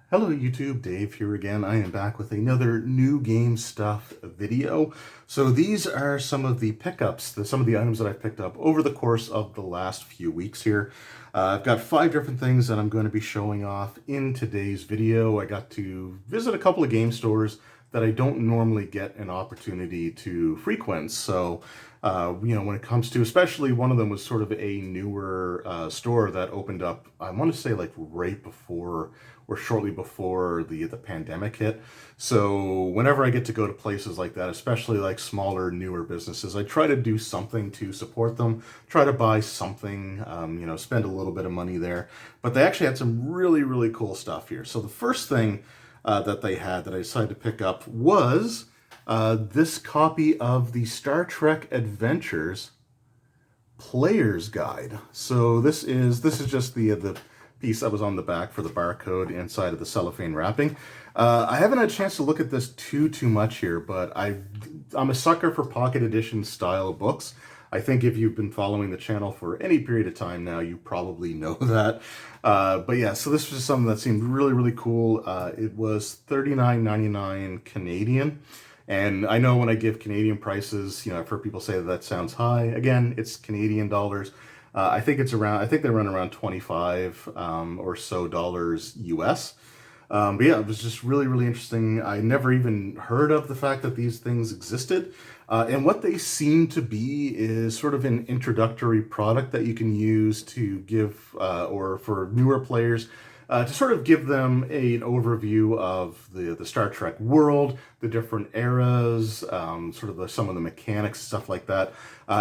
Hello YouTube, Dave here again. I am back with another new game stuff video. So these are some of the pickups, some of the items that I've picked up over the course of the last few weeks here. I've got 5 different things that I'm going to be showing off in today's video. I got to visit a couple of game stores that I don't normally get an opportunity to frequent. So, when it comes to, especially one of them was sort of a newer store that opened up, I want to say like right before or shortly before the pandemic hit. So whenever I get to go to places like that, especially like smaller, newer businesses, I try to do something to support them, try to buy something, spend a little bit of money there. But they actually had some really, really cool stuff here. So the first thing that they had that I decided to pick up was this copy of the Star Trek Adventures Player's Guide. So this is just the piece that was on the back for the barcode inside of the cellophane wrapping. I haven't had a chance to look at this too much here, but I'm a sucker for pocket edition style books. I think if you've been following the channel for any period of time now, you probably know that. But yeah, so this was something that seemed really, really cool. It was $39.99 Canadian. And I know when I give Canadian prices, I've heard people say that sounds high. Again, it's Canadian dollars. I think they run around 25 or so dollars US. But yeah, it was just really, really interesting. I never even heard of the fact that these things existed. And what they seem to be is sort of an introductory product that you can use to give, or for newer players, to sort of give them an overview of the Star Trek world, the different eras, some of the mechanics, stuff like that.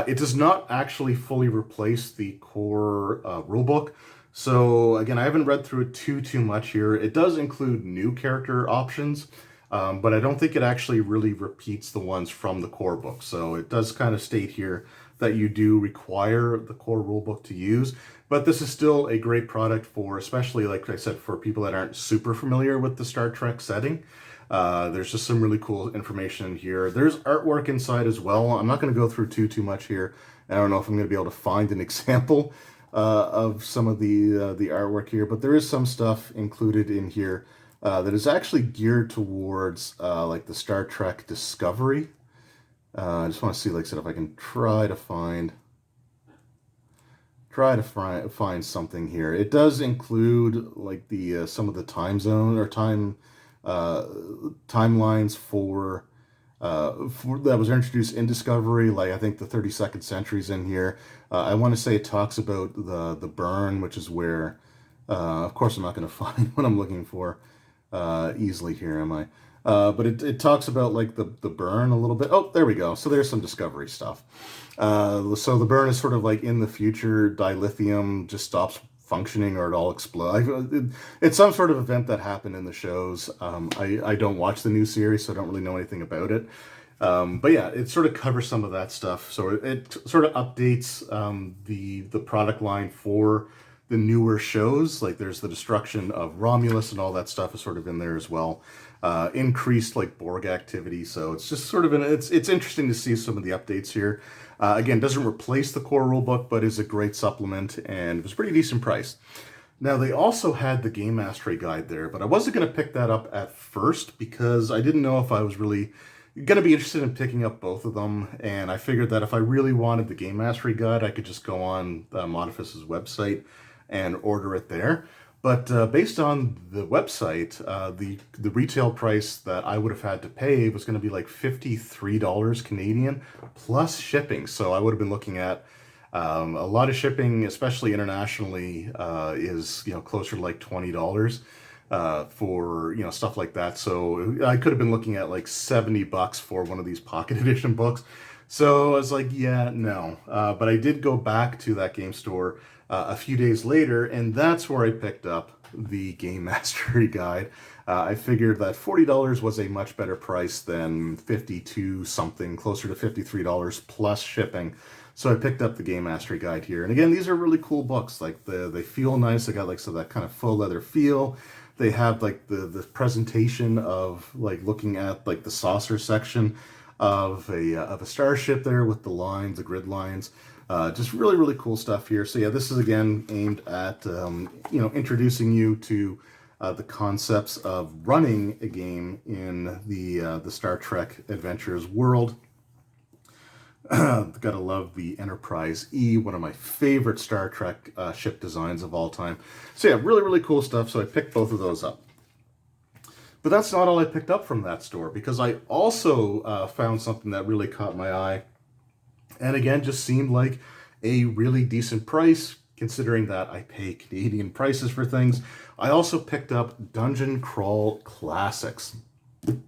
It does not actually fully replace the core rulebook. So again, I haven't read through it too much here. It does include new character options, but I don't think it actually really repeats the ones from the core book. So it does kind of state here that you do require the core rulebook to use, but this is still a great product for, especially like I said, for people that aren't super familiar with the Star Trek setting. There's just some really cool information in here. There's artwork inside as well. I'm not going to go through too much here. I don't know if I'm going to be able to find an example of some of the artwork here, but there is some stuff included in here that is actually geared towards like the Star Trek Discovery. I just want to see, like I said, if I can try to find something here. It does include like the some of the time zone or timelines for that was introduced in Discovery. Like I think the 32nd century's in here. I want to say it talks about the burn, which is where, of course, I'm not going to find what I'm looking for easily here, am I? But it talks about like the burn a little bit. Oh, there we go. So there's some Discovery stuff. So the burn is sort of like in the future, dilithium just stops functioning or it all explodes. It's some sort of event that happened in the shows. I don't watch the new series, so I don't really know anything about it. But yeah, it sort of covers some of that stuff. So it sort of updates the product line for the newer shows. Like there's the destruction of Romulus and all that stuff is sort of in there as well. Increased like Borg activity. So it's just sort of it's interesting to see some of the updates here. Again, doesn't replace the core rulebook, but is a great supplement and it was pretty decent price. Now, they also had the Game Mastery Guide there, but I wasn't going to pick that up at first because I didn't know if I was really going to be interested in picking up both of them. And I figured that if I really wanted the Game Mastery Guide, I could just go on Modifus's website and order it there. But based on the website, the retail price that I would have had to pay was going to be like $53 Canadian plus shipping. So I would have been looking at a lot of shipping, especially internationally, is closer to like $20 for stuff like that. So I could have been looking at like $70 for one of these pocket edition books. So I was like, yeah, no. But I did go back to that game store a few days later, and that's where I picked up the Game Mastery Guide. I figured that $40 was a much better price than 52 something, closer to $53 plus shipping. So I picked up the Game Mastery Guide here. And again, these are really cool books. Like they feel nice. They got like that kind of faux leather feel. They have like the presentation of like looking at like the saucer section of a starship there with the lines, the grid lines. Just really, really cool stuff here. So yeah, this is again aimed at introducing you to the concepts of running a game in the Star Trek Adventures world. Gotta love the Enterprise E, one of my favorite Star Trek ship designs of all time. So yeah, really, really cool stuff. So I picked both of those up. But that's not all I picked up from that store, because I also found something that really caught my eye. And again, just seemed like a really decent price, considering that I pay Canadian prices for things. I also picked up Dungeon Crawl Classics.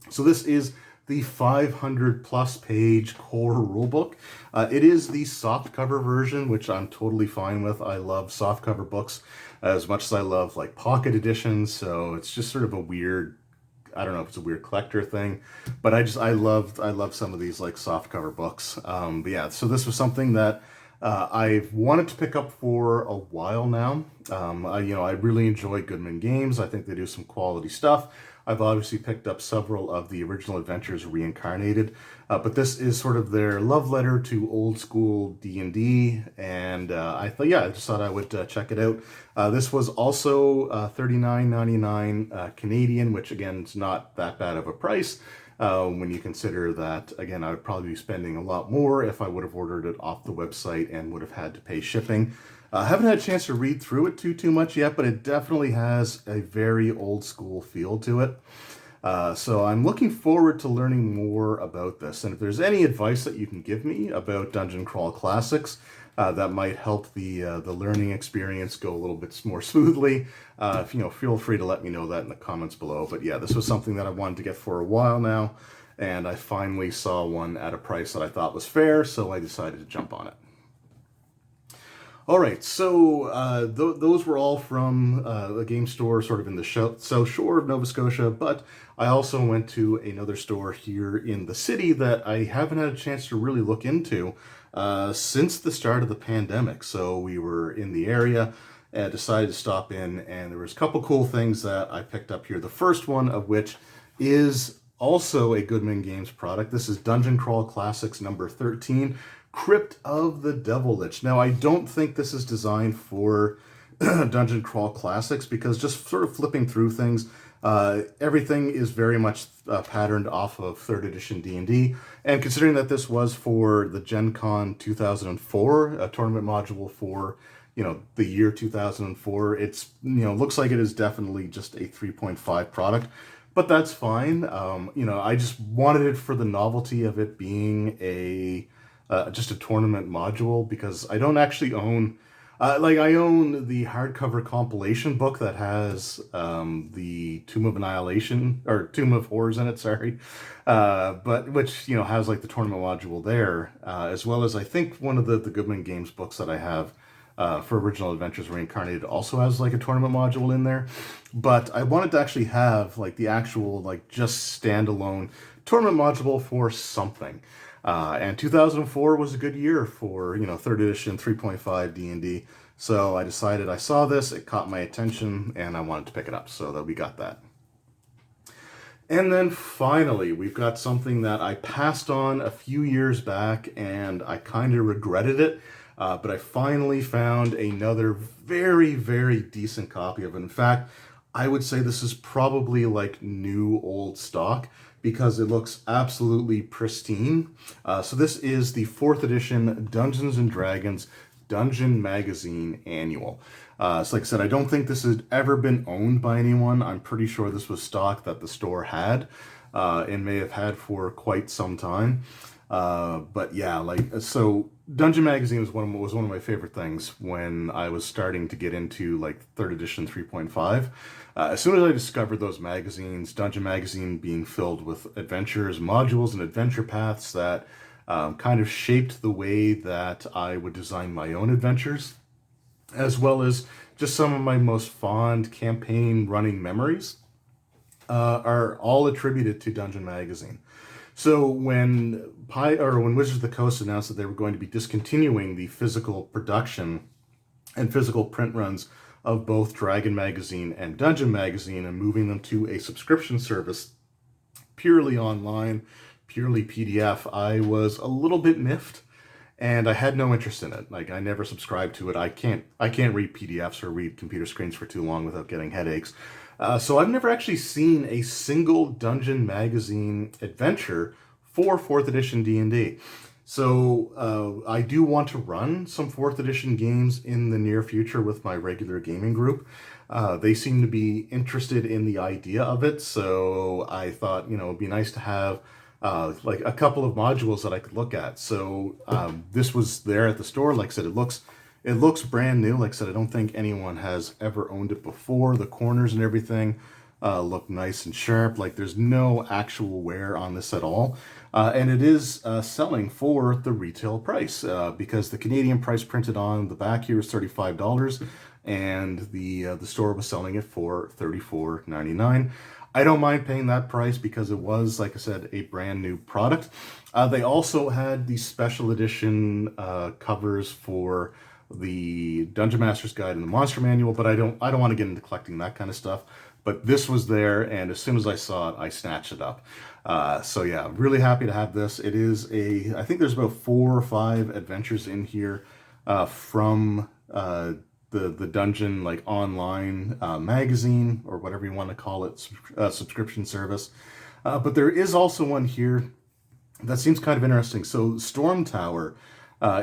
So this is the 500 plus page core rulebook. It is the softcover version, which I'm totally fine with. I love softcover books as much as I love like pocket editions. So it's just sort of a weird, I don't know if it's a weird collector thing, but I love some of these like softcover books. But yeah, so this was something that I've wanted to pick up for a while now. I really enjoy Goodman Games. I think they do some quality stuff. I've obviously picked up several of the original adventures reincarnated, but this is sort of their love letter to old school D&D, and I just thought I would check it out. This was also $39.99 Canadian, which again is not that bad of a price. When you consider that, again, I would probably be spending a lot more if I would have ordered it off the website and would have had to pay shipping. I haven't had a chance to read through it too much yet, but it definitely has a very old school feel to it. So I'm looking forward to learning more about this. And if there's any advice that you can give me about Dungeon Crawl Classics, that might help the learning experience go a little bit more smoothly, feel free to let me know that in the comments below. But yeah, this was something that I wanted to get for a while now, and I finally saw one at a price that I thought was fair, so I decided to jump on it. All right, so those were all from a game store sort of in the South Shore of Nova Scotia, but I also went to another store here in the city that I haven't had a chance to really look into since the start of the pandemic. So we were in the area and decided to stop in, and there was a couple cool things that I picked up here. The first one of which is also a Goodman Games product. This is Dungeon Crawl Classics number 13. Crypt of the Devil Lich. Now, I don't think this is designed for Dungeon Crawl Classics, because just sort of flipping through things, everything is very much patterned off of 3rd edition D&D. And considering that this was for the Gen Con 2004, a tournament module for, the year 2004, it's, looks like it is definitely just a 3.5 product. But that's fine. I just wanted it for the novelty of it being just a tournament module, because I don't actually own, I own the hardcover compilation book that has the Tomb of Annihilation, or Tomb of Horrors in it, sorry, but which, has like the tournament module there, as well as I think one of the Goodman Games books that I have for Original Adventures Reincarnated also has like a tournament module in there. But I wanted to actually have like the actual like just standalone tournament module for something. And 2004 was a good year for, 3rd edition 3.5 D&D. So I decided, I saw this, it caught my attention, and I wanted to pick it up. So that we got that. And then finally, we've got something that I passed on a few years back, and I kind of regretted it. But I finally found another very, very decent copy of it. In fact, I would say this is probably like new old stock, because it looks absolutely pristine. So this is the 4th edition Dungeons & Dragons Dungeon Magazine Annual. So like I said, I don't think this has ever been owned by anyone. I'm pretty sure this was stock that the store had and may have had for quite some time. But yeah, so Dungeon Magazine was one of my favorite things when I was starting to get into like 3rd edition 3.5. As soon as I discovered those magazines, Dungeon Magazine being filled with adventures, modules, and adventure paths that kind of shaped the way that I would design my own adventures, as well as just some of my most fond campaign running memories, are all attributed to Dungeon Magazine. So when Wizards of the Coast announced that they were going to be discontinuing the physical production and physical print runs of both Dragon Magazine and Dungeon Magazine and moving them to a subscription service purely online, purely PDF, I was a little bit miffed, and I had no interest in it. Like, I never subscribed to it. I can't read PDFs or read computer screens for too long without getting headaches. So I've never actually seen a single Dungeon Magazine adventure for 4th edition D&D. So I do want to run some 4th edition games in the near future with my regular gaming group. They seem to be interested in the idea of it, so I thought, it'd be nice to have like a couple of modules that I could look at. So this was there at the store. Like I said, it looks brand new. Like I said, I don't think anyone has ever owned it before. The corners and everything look nice and sharp. Like there's no actual wear on this at all. And it is selling for the retail price because the Canadian price printed on the back here is $35, and the store was selling it for $34.99. I don't mind paying that price because it was, like I said, a brand new product. They also had the special edition covers for the Dungeon Master's Guide and the Monster Manual, but I don't want to get into collecting that kind of stuff. But this was there, and as soon as I saw it, I snatched it up. So yeah, really happy to have this. It is I think there's about 4 or 5 adventures in here from the Dungeon like online magazine, or whatever you want to call it, subscription service. But there is also one here that seems kind of interesting. So Storm Tower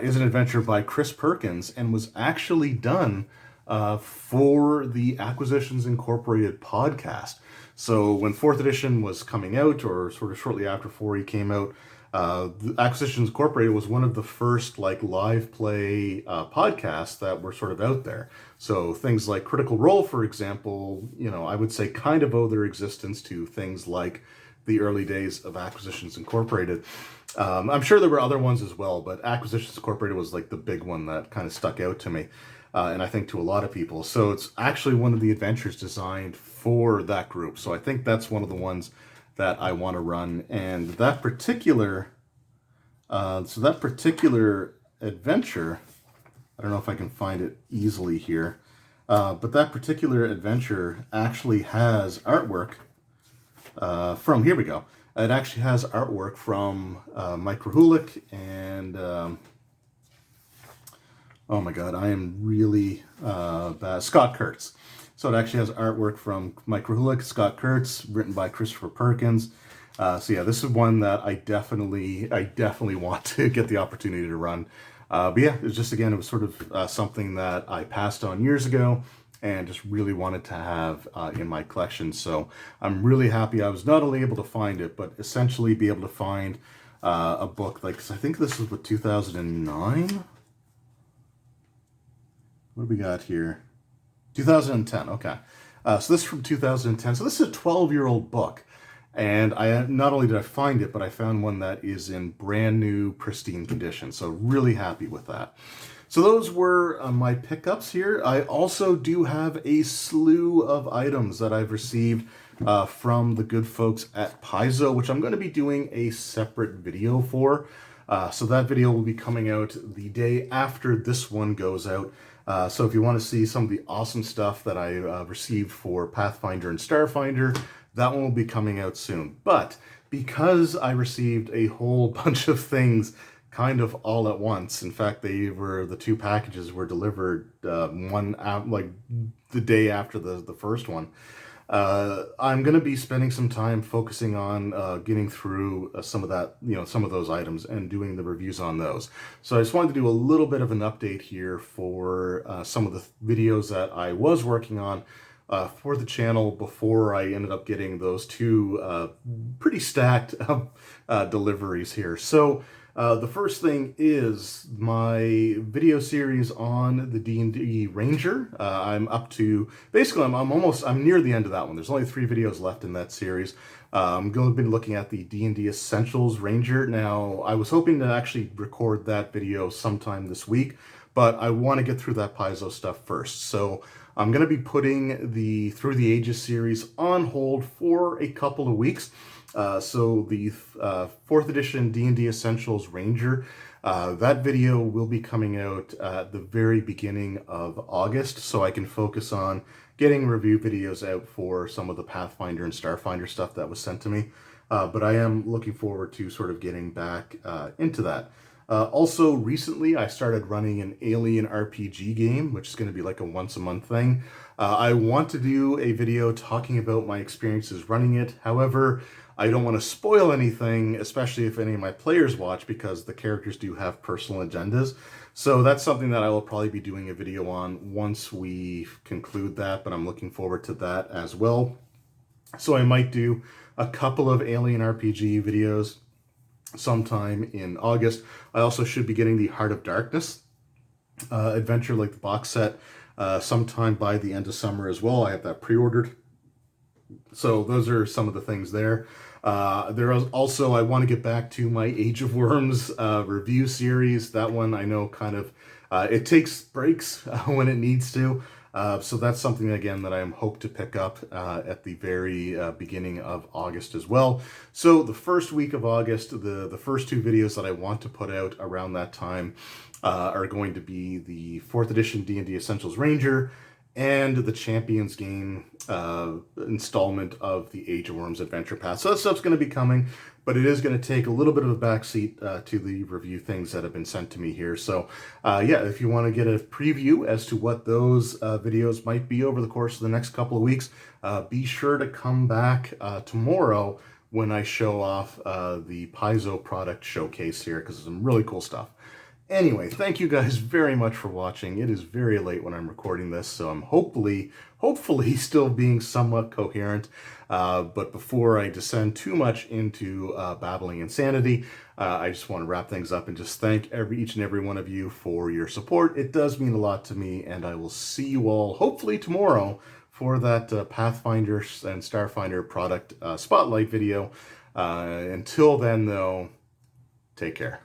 is an adventure by Chris Perkins and was actually done for the Acquisitions Incorporated podcast. So when 4th edition was coming out, or sort of shortly after 4E came out, the Acquisitions Incorporated was one of the first like live play podcasts that were sort of out there. So things like Critical Role, for example, I would say kind of owe their existence to things like the early days of Acquisitions Incorporated. I'm sure there were other ones as well, but Acquisitions Incorporated was like the big one that kind of stuck out to me. And I think to a lot of people. So it's actually one of the adventures designed for that group. So I think that's one of the ones that I want to run. And that particular, adventure, I don't know if I can find it easily here, but that particular adventure actually has artwork from, here we go. It actually has artwork from Mike Krahulik and... oh my God, I am really bad. Scott Kurtz. So it actually has artwork from Mike Krahulik, Scott Kurtz, written by Christopher Perkins. So yeah, this is one that I definitely want to get the opportunity to run. But yeah, it's just, again, it was sort of something that I passed on years ago and just really wanted to have in my collection. So I'm really happy I was not only able to find it, but essentially be able to find a book like, 'cause I think this was what, 2009? What do we got here? 2010, okay. So this is from 2010. So this is a 12-year-old book. And not only did I find it, but I found one that is in brand new, pristine condition. So really happy with that. So those were my pickups here. I also do have a slew of items that I've received from the good folks at Paizo, which I'm going to be doing a separate video for. So that video will be coming out the day after this one goes out. So if you want to see some of the awesome stuff that I received for Pathfinder and Starfinder, that one will be coming out soon. But because I received a whole bunch of things kind of all at once, in fact, the 2 packages were delivered one out like the day after the first one. I'm going to be spending some time focusing on getting through some of that, some of those items and doing the reviews on those. So I just wanted to do a little bit of an update here for some of the videos that I was working on for the channel before I ended up getting those 2 pretty stacked deliveries here. So the first thing is my video series on the D&D Ranger. I'm up to, basically I'm near the end of that one. There's only 3 videos left in that series. I'm going to be looking at the D&D Essentials Ranger. Now, I was hoping to actually record that video sometime this week, but I want to get through that Paizo stuff first. So I'm going to be putting the Through the Ages series on hold for a couple of weeks. So the 4th edition D&D Essentials Ranger, that video will be coming out at the very beginning of August, so I can focus on getting review videos out for some of the Pathfinder and Starfinder stuff that was sent to me. But I am looking forward to sort of getting back into that. Also, recently I started running an Alien RPG game, which is going to be like a once a month thing. I want to do a video talking about my experiences running it. However, I don't want to spoil anything, especially if any of my players watch, because the characters do have personal agendas. So that's something that I will probably be doing a video on once we conclude that, but I'm looking forward to that as well. So I might do a couple of Alien RPG videos sometime in August. I also should be getting the Heart of Darkness adventure, like the box set, sometime by the end of summer as well. I have that pre-ordered. So those are some of the things there. There is also, I want to get back to my Age of Worms review series. That one I know kind of, it takes breaks when it needs to. So that's something, again, that I hope to pick up at the very beginning of August as well. So the first week of August, the first two videos that I want to put out around that time are going to be the 4th edition D&D Essentials Ranger and the Champions game installment of the Age of Worms Adventure Pass. So that stuff's going to be coming, but it is going to take a little bit of a backseat to the review things that have been sent to me here. So yeah, if you want to get a preview as to what those videos might be over the course of the next couple of weeks, be sure to come back tomorrow when I show off the Paizo product showcase here, because there's some really cool stuff. Anyway, thank you guys very much for watching. It is very late when I'm recording this, so I'm hopefully still being somewhat coherent. But before I descend too much into babbling insanity, I just want to wrap things up and just thank each and every one of you for your support. It does mean a lot to me, and I will see you all hopefully tomorrow for that Pathfinder and Starfinder product spotlight video. Until then, though, take care.